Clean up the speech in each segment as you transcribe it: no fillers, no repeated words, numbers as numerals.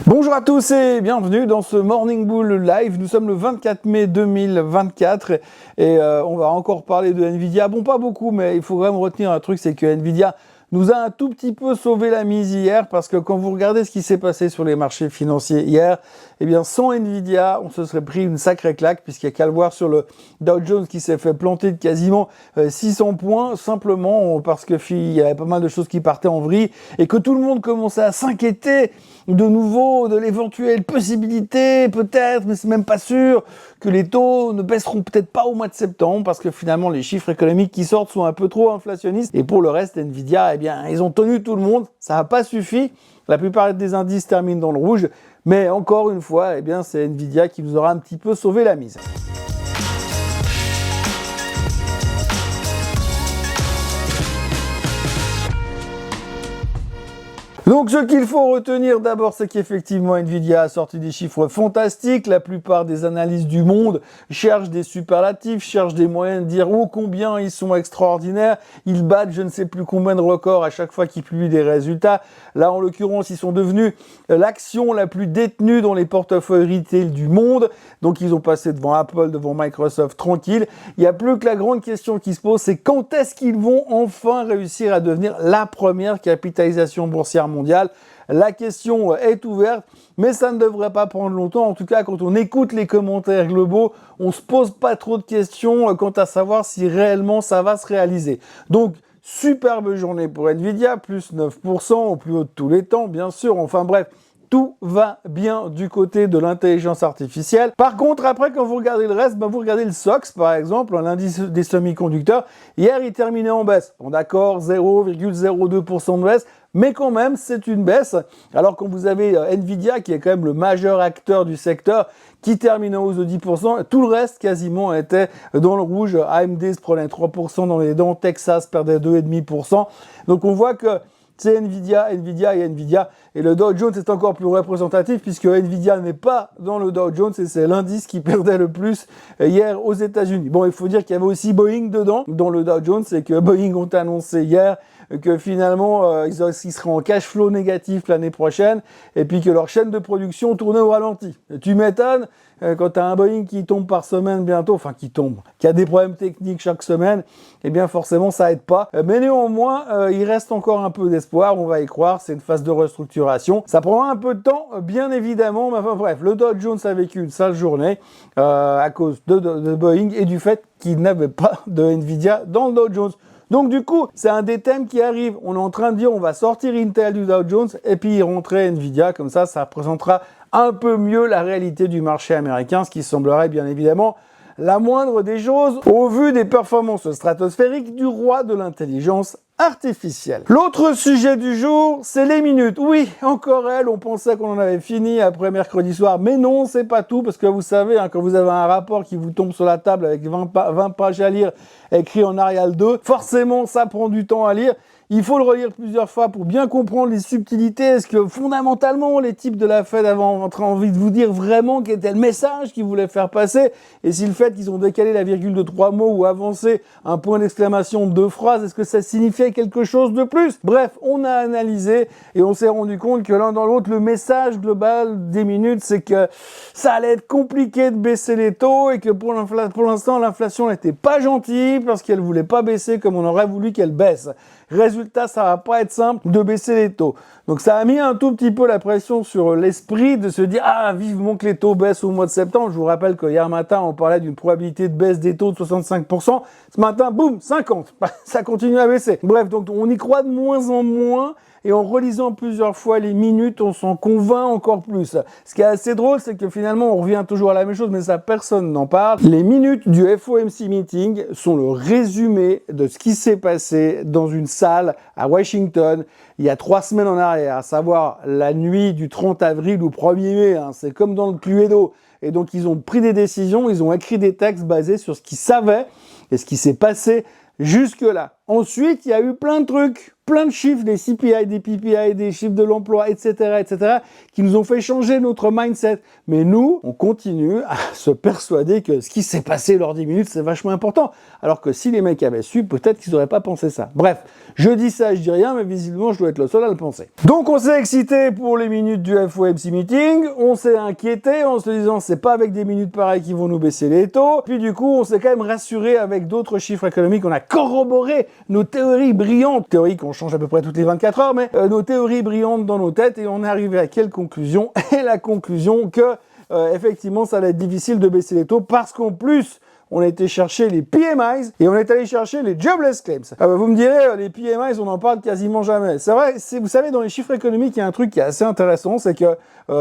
Bonjour à tous et bienvenue dans ce Morning Bull Live. Nous sommes le 24 mai 2024 et on va encore parler de Nvidia. Bon, pas beaucoup, mais il faut quand même retenir un truc, c'est que Nvidia nous a un tout petit peu sauvé la mise hier, parce que quand vous regardez ce qui s'est passé sur les marchés financiers hier, eh bien sans Nvidia, on se serait pris une sacrée claque, puisqu'il n'y a qu'à le voir sur le Dow Jones qui s'est fait planter de quasiment 600 points, simplement parce qu'il y avait pas mal de choses qui partaient en vrille et que tout le monde commençait à s'inquiéter de nouveau de l'éventuelle possibilité, peut-être, mais c'est même pas sûr, que les taux ne baisseront peut-être pas au mois de septembre, parce que finalement les chiffres économiques qui sortent sont un peu trop inflationnistes. Et pour le reste, Nvidia, eh bien, ils ont tenu tout le monde, ça n'a pas suffi. La plupart des indices terminent dans le rouge, mais encore une fois, eh bien, c'est Nvidia qui nous aura un petit peu sauvé la mise. Donc ce qu'il faut retenir d'abord, c'est qu'effectivement Nvidia a sorti des chiffres fantastiques. La plupart des analystes du monde cherchent des superlatifs, cherchent des moyens de dire oh combien ils sont extraordinaires. Ils battent je ne sais plus combien de records à chaque fois qu'ils publient des résultats. Là en l'occurrence, ils sont devenus l'action la plus détenue dans les portefeuilles retail du monde. Donc ils ont passé devant Apple, devant Microsoft tranquille. Il n'y a plus que la grande question qui se pose, c'est quand est-ce qu'ils vont enfin réussir à devenir la première capitalisation boursière mondiale. La question est ouverte, mais ça ne devrait pas prendre longtemps. En tout cas, quand on écoute les commentaires globaux, on se pose pas trop de questions quant à savoir si réellement ça va se réaliser. Donc, superbe journée pour Nvidia, plus 9%, au plus haut de tous les temps, bien sûr. Enfin bref, tout va bien du côté de l'intelligence artificielle. Par contre, après, quand vous regardez le reste, vous regardez le SOX, par exemple, l'indice des semi-conducteurs. Hier, il terminait en baisse. Bon, d'accord, 0,02% de baisse, mais quand même, c'est une baisse. Alors, quand vous avez Nvidia, qui est quand même le majeur acteur du secteur, qui termine en hausse de 10%, tout le reste, quasiment, était dans le rouge. AMD se prenait 3% dans les dents, Texas perdait 2,5%. Donc, on voit que c'est Nvidia. Et le Dow Jones est encore plus représentatif puisque Nvidia n'est pas dans le Dow Jones et c'est l'indice qui perdait le plus hier aux États-Unis. Bon, il faut dire qu'il y avait aussi Boeing dedans, dans le Dow Jones, et que Boeing ont annoncé hier que finalement ils seraient en cash flow négatif l'année prochaine et puis que leur chaîne de production tournait au ralenti. Et tu m'étonnes, quand tu as un Boeing qui tombe par semaine bientôt, qui a des problèmes techniques chaque semaine, eh bien forcément ça aide pas. Mais néanmoins, il reste encore un peu d'espoir, on va y croire, c'est une phase de restructuration. Ça prendra un peu de temps, bien évidemment, mais enfin bref, le Dow Jones a vécu une sale journée à cause de Boeing et du fait qu'il n'avait pas de Nvidia dans le Dow Jones. Donc du coup, c'est un des thèmes qui arrive. On est en train de dire on va sortir Intel du Dow Jones et puis y rentrer Nvidia, comme ça représentera un peu mieux la réalité du marché américain, ce qui semblerait bien évidemment la moindre des choses au vu des performances stratosphériques du roi de l'intelligence artificielle. L'autre sujet du jour, c'est les minutes. Oui, encore elles, on pensait qu'on en avait fini après mercredi soir, mais non, c'est pas tout, parce que vous savez, quand vous avez un rapport qui vous tombe sur la table avec 20 pages à lire, écrit en Arial 2, forcément, ça prend du temps à lire. Il faut le relire plusieurs fois pour bien comprendre les subtilités. Est-ce que fondamentalement, les types de la Fed avaient envie de vous dire vraiment quel était le message qu'ils voulaient faire passer? Et si le fait qu'ils ont décalé la virgule de 3 mots ou avancé un point d'exclamation de 2 phrases, est-ce que ça signifiait quelque chose de plus? Bref, on a analysé et on s'est rendu compte que l'un dans l'autre, le message global des minutes, c'est que ça allait être compliqué de baisser les taux et que pour l'instant, l'inflation n'était pas gentille parce qu'elle voulait pas baisser comme on aurait voulu qu'elle baisse. Résultat, ça va pas être simple de baisser les taux. Donc ça a mis un tout petit peu la pression sur l'esprit de se dire ah vivement que les taux baissent au mois de septembre. Je vous rappelle que hier matin on parlait d'une probabilité de baisse des taux de 65%. Ce matin, boum, 50. Ça continue à baisser. Bref, donc on y croit de moins en moins. Et en relisant plusieurs fois les minutes, on s'en convainc encore plus. Ce qui est assez drôle, c'est que finalement, on revient toujours à la même chose, mais ça, personne n'en parle. Les minutes du FOMC meeting sont le résumé de ce qui s'est passé dans une salle à Washington il y a 3 semaines en arrière, à savoir la nuit du 30 avril ou 1er mai. C'est comme dans le Cluedo. Et donc, ils ont pris des décisions, ils ont écrit des textes basés sur ce qu'ils savaient et ce qui s'est passé jusque-là. Ensuite, il y a eu plein de trucs plein de chiffres, des CPI, des PPI, des chiffres de l'emploi, etc., qui nous ont fait changer notre mindset. Mais nous, on continue à se persuader que ce qui s'est passé lors des minutes, c'est vachement important. Alors que si les mecs avaient su, peut-être qu'ils n'auraient pas pensé ça. Bref, je dis ça, je dis rien, mais visiblement, je dois être le seul à le penser. Donc, on s'est excité pour les minutes du FOMC meeting, on s'est inquiété en se disant, c'est pas avec des minutes pareilles qui vont nous baisser les taux. Puis du coup, on s'est quand même rassuré avec d'autres chiffres économiques, on a corroboré nos théories brillantes, théories qu'on change à peu près toutes les 24 heures, mais nos théories brillantes dans nos têtes, et on est arrivé à quelle conclusion? Et la conclusion que, effectivement, ça allait être difficile de baisser les taux parce qu'en plus, on a été chercher les PMIs et on est allé chercher les jobless claims. Vous me direz, les PMIs, on n'en parle quasiment jamais. C'est vrai, vous savez, dans les chiffres économiques, il y a un truc qui est assez intéressant, c'est que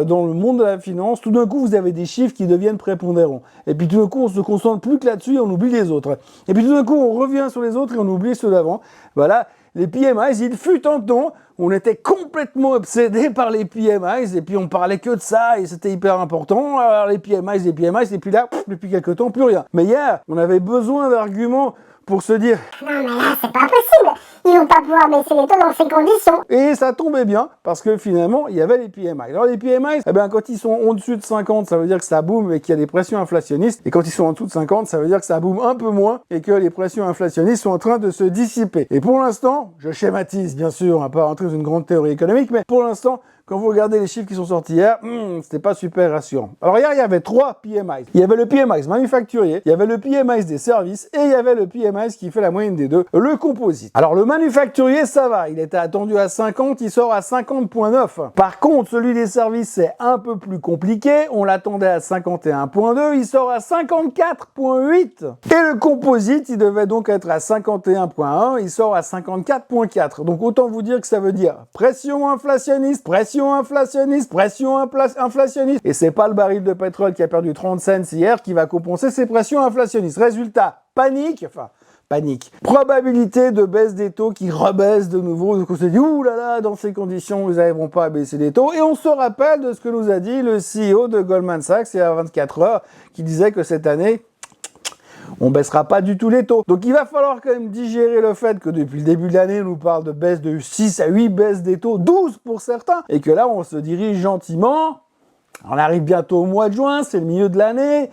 dans le monde de la finance, tout d'un coup, vous avez des chiffres qui deviennent prépondérants. Et puis tout d'un coup, on se concentre plus que là-dessus et on oublie les autres. Et puis tout d'un coup, on revient sur les autres et on oublie ceux d'avant. Voilà. Les PMIs, il fut un temps, on était complètement obsédés par les PMIs, et puis on parlait que de ça, et c'était hyper important. Alors les PMIs, et puis là, depuis quelques temps, plus rien. Mais hier, on avait besoin d'arguments pour se dire « Non mais là, c'est pas possible, ils vont pas pouvoir baisser les taux dans ces conditions !» Et ça tombait bien, parce que finalement, il y avait les PMI. Alors les PMI, eh bien, quand ils sont au-dessus de 50, ça veut dire que ça boom et qu'il y a des pressions inflationnistes. Et quand ils sont en dessous de 50, ça veut dire que ça boom un peu moins et que les pressions inflationnistes sont en train de se dissiper. Et pour l'instant, je schématise bien sûr, on va pas rentrer dans une grande théorie économique, mais pour l'instant, quand vous regardez les chiffres qui sont sortis hier, c'était pas super rassurant. Alors hier, il y avait 3 PMI. Il y avait le PMI manufacturier, il y avait le PMI des services et il y avait le PMI qui fait la moyenne des deux, le composite. Alors le manufacturier, ça va, il était attendu à 50, il sort à 50,9. Par contre, celui des services, c'est un peu plus compliqué, on l'attendait à 51,2, il sort à 54,8. Et le composite, il devait donc être à 51,1, il sort à 54,4. Donc autant vous dire que ça veut dire pression inflationniste, pression inflationniste. Et c'est pas le baril de pétrole qui a perdu 30 cents hier qui va compenser ces pressions inflationnistes. Résultat, panique. Probabilité de baisse des taux qui rebaisse de nouveau. Donc on se dit, ouh là là, dans ces conditions, ils n'arriveront pas à baisser les taux. Et on se rappelle de ce que nous a dit le CEO de Goldman Sachs il y a 24 heures, qui disait que cette année, on baissera pas du tout les taux. Donc il va falloir quand même digérer le fait que depuis le début de l'année, on nous parle de baisse de 6 à 8 baisses des taux, 12 pour certains, et que là, on se dirige gentiment. On arrive bientôt au mois de juin, c'est le milieu de l'année,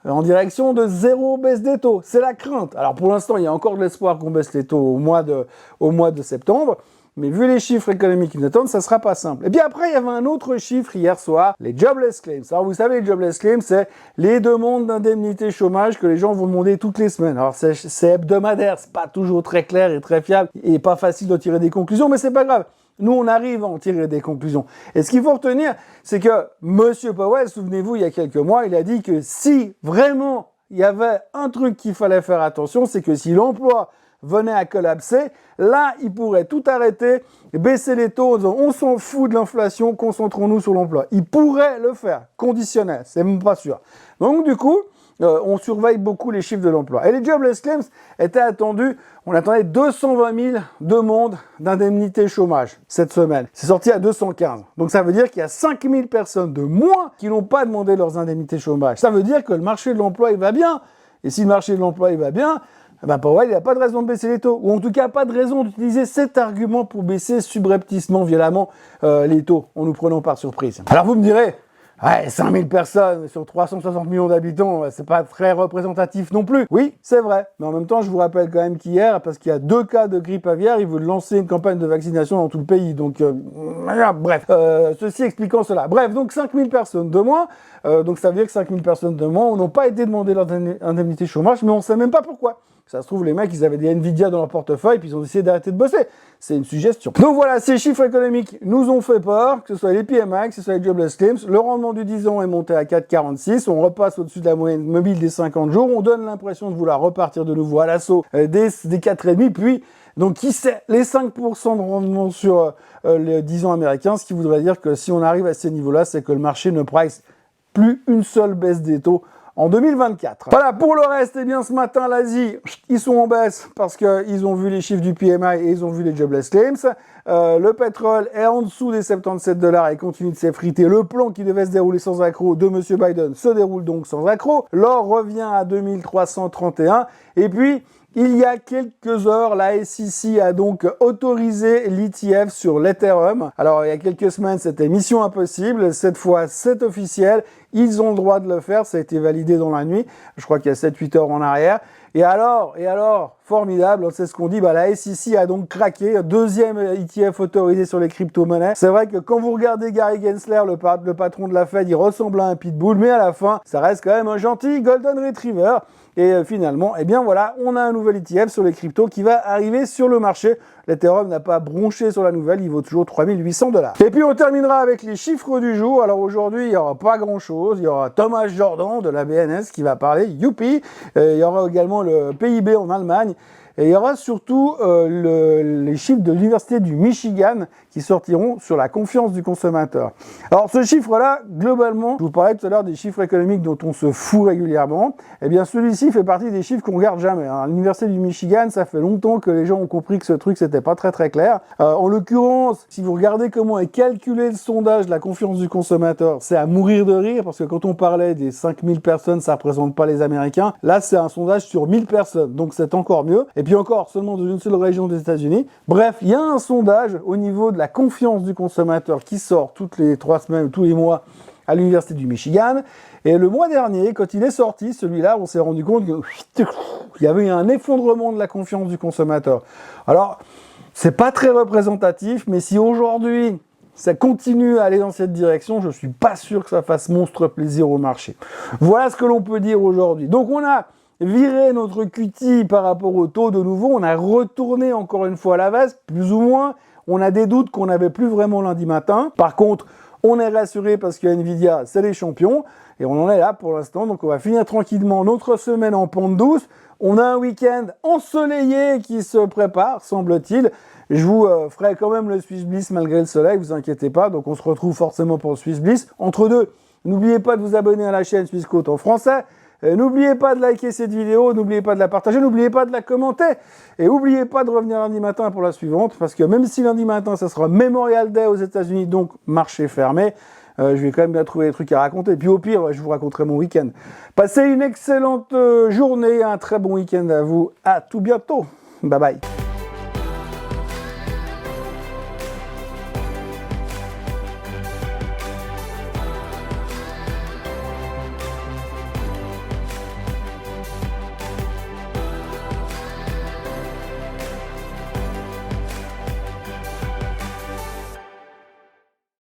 en direction de 0 baisse des taux. C'est la crainte. Alors pour l'instant, il y a encore de l'espoir qu'on baisse les taux au mois de septembre. Mais vu les chiffres économiques qui nous attendent, ça sera pas simple. Et bien après, il y avait un autre chiffre hier soir, les jobless claims. Alors vous savez, les jobless claims, c'est les demandes d'indemnité chômage que les gens vont demander toutes les semaines. Alors c'est hebdomadaire, c'est pas toujours très clair et très fiable, et pas facile de tirer des conclusions, mais c'est pas grave. Nous, on arrive à en tirer des conclusions. Et ce qu'il faut retenir, c'est que Monsieur Powell, souvenez-vous, il y a quelques mois, il a dit que si vraiment il y avait un truc qu'il fallait faire attention, c'est que si l'emploi venait à collapser, là, il pourrait tout arrêter, baisser les taux en disant on s'en fout de l'inflation, concentrons-nous sur l'emploi. Il pourrait le faire, conditionnel, c'est même pas sûr. Donc du coup, on surveille beaucoup les chiffres de l'emploi. Et les jobless claims étaient attendus, on attendait 220 000 demandes d'indemnité chômage cette semaine. C'est sorti à 215. Donc ça veut dire qu'il y a 5 000 personnes de moins qui n'ont pas demandé leurs indemnités chômage. Ça veut dire que le marché de l'emploi, il va bien. Et si le marché de l'emploi, il va bien, Powell, il n'y a pas de raison de baisser les taux. Ou en tout cas, pas de raison d'utiliser cet argument pour baisser subrepticement, violemment, les taux, en nous prenant par surprise. Alors vous me direz, ouais, 5000 personnes sur 360 millions d'habitants, c'est pas très représentatif non plus. Oui, c'est vrai. Mais en même temps, je vous rappelle quand même qu'hier, parce qu'il y a 2 cas de grippe aviaire, ils veulent lancer une campagne de vaccination dans tout le pays. Donc, bref, ceci expliquant cela. Bref, donc 5000 personnes de moins. Donc ça veut dire que 5000 personnes de moins n'ont pas été demandées leur indemnité chômage, mais on sait même pas pourquoi. Ça se trouve, les mecs, ils avaient des Nvidia dans leur portefeuille, puis ils ont décidé d'arrêter de bosser. C'est une suggestion. Donc voilà, ces chiffres économiques nous ont fait peur, que ce soit les PMI, que ce soit les jobless claims. Le rendement du 10 ans est monté à 4,46. On repasse au-dessus de la moyenne mobile des 50 jours. On donne l'impression de vouloir repartir de nouveau à l'assaut des 4,5. Puis, donc, qui sait, les 5% de rendement sur les 10 ans américains, ce qui voudrait dire que si on arrive à ces niveaux-là, c'est que le marché ne price plus une seule baisse des taux en 2024. Voilà, pour le reste, eh bien, ce matin, l'Asie, ils sont en baisse parce qu'ils ont vu les chiffres du PMI et ils ont vu les jobless claims. Le pétrole est en dessous des 77 $ et continue de s'effriter. Le plan qui devait se dérouler sans accroc de M. Biden se déroule donc sans accroc. L'or revient à 2331. Et puis, Il y a quelques heures, la SEC a donc autorisé l'ETF sur l'Ethereum. Alors, il y a quelques semaines, c'était mission impossible. Cette fois, c'est officiel. Ils ont le droit de le faire. Ça a été validé dans la nuit. Je crois qu'il y a 7-8 heures en arrière. Et alors, formidable, c'est ce qu'on dit, la SEC a donc craqué, deuxième ETF autorisé sur les crypto-monnaies. C'est vrai que quand vous regardez Gary Gensler, le patron de la Fed, il ressemble à un pitbull, mais à la fin, ça reste quand même un gentil Golden Retriever. Et finalement, eh bien voilà, on a un nouvel ETF sur les cryptos qui va arriver sur le marché. L'Ethereum n'a pas bronché sur la nouvelle, il vaut toujours 3800 $. Et puis on terminera avec les chiffres du jour. Alors aujourd'hui, il n'y aura pas grand-chose. Il y aura Thomas Jordan de la BNS qui va parler, youpi. Il y aura également le PIB en Allemagne. Et il y aura surtout les chiffres de l'Université du Michigan qui sortiront sur la confiance du consommateur. Alors ce chiffre-là, globalement, je vous parlais tout à l'heure des chiffres économiques dont on se fout régulièrement. Eh bien celui-ci fait partie des chiffres qu'on regarde jamais. À l'Université du Michigan, ça fait longtemps que les gens ont compris que ce truc, c'était pas très très clair. En l'occurrence, si vous regardez comment est calculé le sondage de la confiance du consommateur, c'est à mourir de rire parce que quand on parlait des 5000 personnes, ça représente pas les Américains. Là, c'est un sondage sur 1000 personnes, donc c'est encore mieux. Et puis encore, seulement dans une seule région des États-Unis. Bref, il y a un sondage au niveau de la confiance du consommateur qui sort toutes les 3 semaines ou tous les mois à l'Université du Michigan. Et le mois dernier, quand il est sorti, celui-là, on s'est rendu compte qu'il y avait un effondrement de la confiance du consommateur. Alors, c'est pas très représentatif, mais si aujourd'hui, ça continue à aller dans cette direction, je suis pas sûr que ça fasse monstre plaisir au marché. Voilà ce que l'on peut dire aujourd'hui. Donc on a viré notre QT par rapport au taux de nouveau, on a retourné encore une fois à la veste, plus ou moins. On a des doutes qu'on n'avait plus vraiment lundi matin. Par contre, on est rassuré parce que Nvidia, c'est les champions. Et on en est là pour l'instant. Donc on va finir tranquillement notre semaine en pente douce. On a un week-end ensoleillé qui se prépare, semble-t-il. Je vous ferai quand même le Swiss Bliss malgré le soleil, vous inquiétez pas. Donc on se retrouve forcément pour le Swiss Bliss. Entre deux, n'oubliez pas de vous abonner à la chaîne Swissquote en français. N'oubliez pas de liker cette vidéo, n'oubliez pas de la partager, n'oubliez pas de la commenter. Et n'oubliez pas de revenir lundi matin pour la suivante, parce que même si lundi matin, ça sera Memorial Day aux États-Unis, donc marché fermé, je vais quand même bien trouver des trucs à raconter. Et puis au pire, je vous raconterai mon week-end. Passez une excellente journée, un très bon week-end à vous. À tout bientôt. Bye bye.